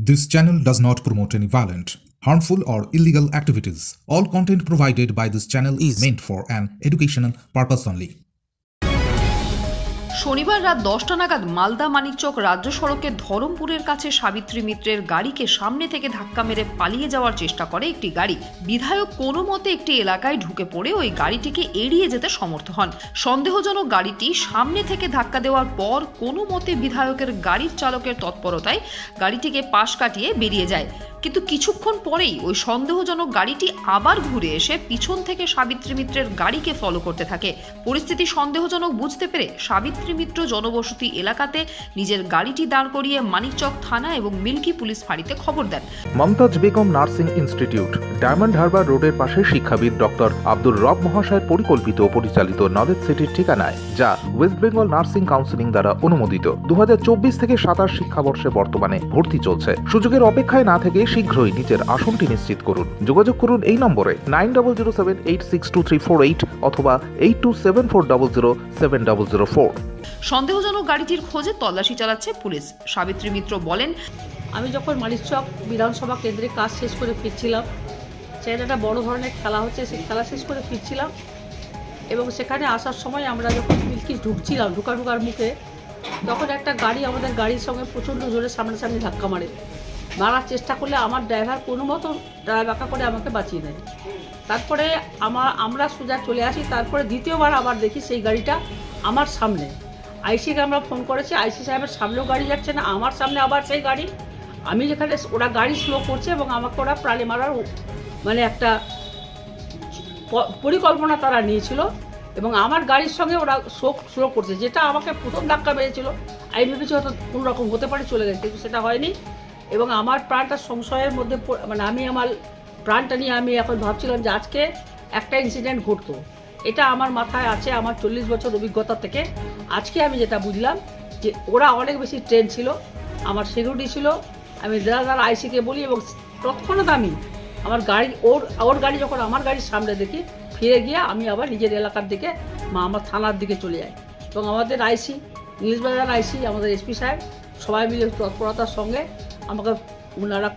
This channel does not promote any violent, harmful, or illegal activities. All content provided by this channel is meant for an educational purpose only. শনিবার রাত 10টা নাগাদ মালদা মানিকচক রাজ্য সড়কের ধরমপুরের কাছে সাবিত্রী মিত্রের গাড়িকে সামনে থেকে ধাক্কা মেরে পালিয়ে যাওয়ার চেষ্টা করে একটি গাড়ি। বিধায়ক কোনো মতে একটি এলাকায় ঢুকে পড়ে ওই গাড়িটিকে এড়িয়ে যেতে সমর্থ হন। সন্দেহজনক গাড়িটি সামনে থেকে ধাক্কা দেওয়ার পর কোনো মতে বিধায়কের গাড়ির চালকের তৎপরতায় গাড়িটিকে পাশ কাটিয়ে বেরিয়ে যায়। কিন্তু কিছুক্ষণ পরেই ওই সন্দেহজনক গাড়িটি আবার ঘুরে এসে পিছন থেকে সাবিত্রী মিত্রের গাড়িকে ফলো করতে থাকে। পরিস্থিতি সন্দেহজনক বুঝতে পেরে সাবিত্রী মিত্র জনবসতি এলাকাতে নিজের গাড়িটি দাঁড় করিয়ে মানিকচক থানা এবং মিল্কি পুলিশ ফাঁড়িতে খবর দেন। Momtaz Begum nursing institute, Diamond Harbour রোডের পাশে শিক্ষাবিদ ডক্টর আব্দুর রব মহাশয়ের পরিকল্পিত ও পরিচালিত নলেজ সিটির ঠিকানায়, যা ওয়েস্ট বেঙ্গল নার্সিং কাউন্সিলিং দ্বারা অনুমোদিত। 2024 থেকে 27 শিক্ষাবর্ষে বর্তমানে ভর্তি চলছে। সুযোগের অপেক্ষায় না থেকে শীঘ্রই নিজের আসনটি নিশ্চিত করুন। যোগাযোগ করুন এই নম্বরে 9007862348 অথবা 8274007004। সন্দেহজনক গাড়িটির খোঁজে তল্লাশি চালাচ্ছে পুলিশ। সাবিত্রী মিত্র বলেন, আমি যখন মানিকচক বিধানসভা কেন্দ্রে কাজ শেষ করে ফিরছিলাম, সেখানে একটা বড় ধরনের খেলা হচ্ছে, সেই খেলা শেষ করে ফিরছিলাম এবং সেখানে আসার সময় আমরা যখন মিল্কি ঢুকছিলাম, ঢুকার মুখে তখন একটা গাড়ি আমাদের গাড়ির সঙ্গে প্রচণ্ড জোরে সামনাসামনি ধাক্কা মারার চেষ্টা করলে আমার ড্রাইভার কোনো মতো বাঁকা করে আমাকে বাঁচিয়ে দেয়। তারপরে আমরা সোজা চলে আসি। তারপরে দ্বিতীয়বার আবার দেখি সেই গাড়িটা আমার সামনে। আইসিকে আমরা ফোন করেছি, আইসি সাহেবের সামনেও গাড়ি যাচ্ছে না, আমার সামনে আবার সেই গাড়ি। আমি যেখানে ওরা গাড়ি স্লো করছে এবং আমাকে ওরা প্রাণে মারার মানে একটা পরিকল্পনা তারা নিয়েছিল এবং আমার গাড়ির সঙ্গে ওরা স্লো করছে, যেটা আমাকে প্রথম ধাক্কা মেরেছিল। আমি ভেবেছি হয়তো কোনো রকম হতে পারে, চলে গেছে, কিন্তু সেটা হয়নি। এবং আমার প্রাণটা সংশয়ের মধ্যে, মানে আমি আমার প্রাণটা নিয়ে আমি এখন ভাবছিলাম যে আজকে একটা ইনসিডেন্ট ঘটতো। এটা আমার মাথায় আছে আমার 40 বছর অভিজ্ঞতা থেকে। আজকে আমি যেটা বুঝলাম যে ওরা অনেক বেশি ট্রেন ছিল, আমার সিকিউরিটি ছিল। আমি দাদার আইসিকে বলি এবং তৎক্ষণাৎ আমি আমার গাড়ি ওর গাড়ি যখন আমার গাড়ির সামনে দেখি, ফিরে গিয়ে আমি আবার নিজের এলাকার দিকে আমার থানার দিকে চলে যাই। এবং আমাদের আইসি, ইংলিশ বাজার আইসি, আমাদের এসপি সাহেব সবাই মিলে তৎপরতার সঙ্গে আমাকে ওনারা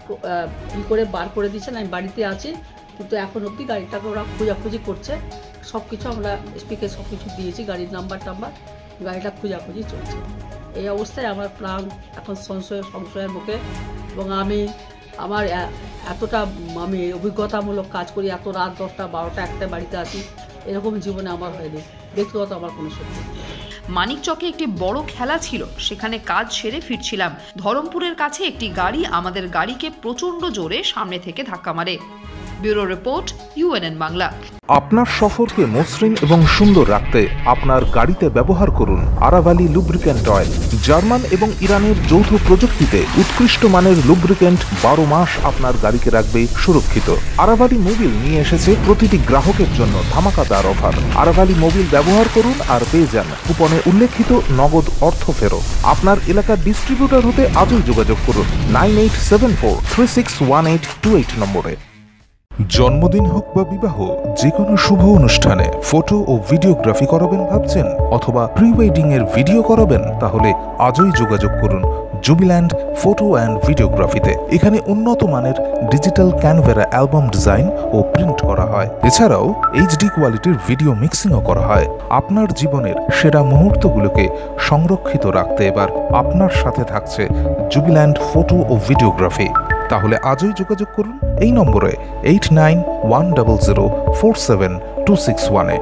ই করে বার করে দিচ্ছেন। আমি বাড়িতে আছি, কিন্তু এখন অবধি গাড়িটাকে ওরা খোঁজাখুঁজি করছে। সব কিছু আমরা এসপিকে সব কিছু দিয়েছি, গাড়ির নাম্বার গাড়িটা খোঁজাখুঁজি চলছে। এই অবস্থায় আমার প্রাণ এখন সংশয়ের মুখে। এবং আমার এতটা আমি অভিজ্ঞতামূলক কাজ করি, এত রাত 10টা 12টা 1টা বাড়িতে আসি, এরকম জীবনে আমার হয়নি। ব্যক্তিগত আমার কোনো সত্যি। মানিকচকে একটি বড় খেলা ছিল, সেখানে কাজ সেরে ফিরছিলাম। ধরমপুরের কাছে একটি গাড়ি আমাদের গাড়িকে প্রচন্ড জোরে সামনে থেকে ধাক্কা মারে। Bureau report, UNN Bangla. আপনার সফরকে মসৃণ এবং সুন্দর রাখতে আপনার গাড়িতে ব্যবহার করুন আরাভালি লুব্রিক্যান্ট অয়েল। জার্মান এবং ইরানের যৌথ প্রযুক্তিতে উৎকৃষ্ট মানের লুব্রিক্যান্ট 12 মাস আপনার গাড়িকে রাখবে সুরক্ষিত। আরাভালি মোবিল নিয়ে এসেছে প্রতিটি গ্রাহকের জন্য ধামাকাদার অফার। আরাভালি মোবিল ব্যবহার করুন আর পেয়ে যান কুপনে উল্লেখিত নগদ অর্থ ফেরত। আপনার এলাকার ডিস্ট্রিবিউটর হতে আজই যোগাযোগ করুন 9874361828 নম্বরে। জন্মদিন হোক বা বিবাহ, যে কোনো শুভ অনুষ্ঠানে ফটো ও ভিডিওগ্রাফি করাবেন ভাবছেন, অথবা প্রি ওয়েডিং এর ভিডিও করাবেন, তাহলে আজই যোগাযোগ করুন জুবিল্যান্ড ফটো অ্যান্ড ভিডিওগ্রাফিতে। এখানে উন্নত মানের ডিজিটাল ক্যানভেরা অ্যালবাম ডিজাইন ও প্রিন্ট করা হয়। এছাড়াও HD কোয়ালিটির ভিডিও মিক্সিংও করা হয়। আপনার জীবনের সেরা মুহূর্তগুলোকে সংরক্ষিত রাখতে এবার আপনার সাথে থাকছে জুবিল্যান্ড ফটো ও ভিডিওগ্রাফি। তাহলে আজই যোগাযোগ করুন এই নম্বরে 8910047261-এ।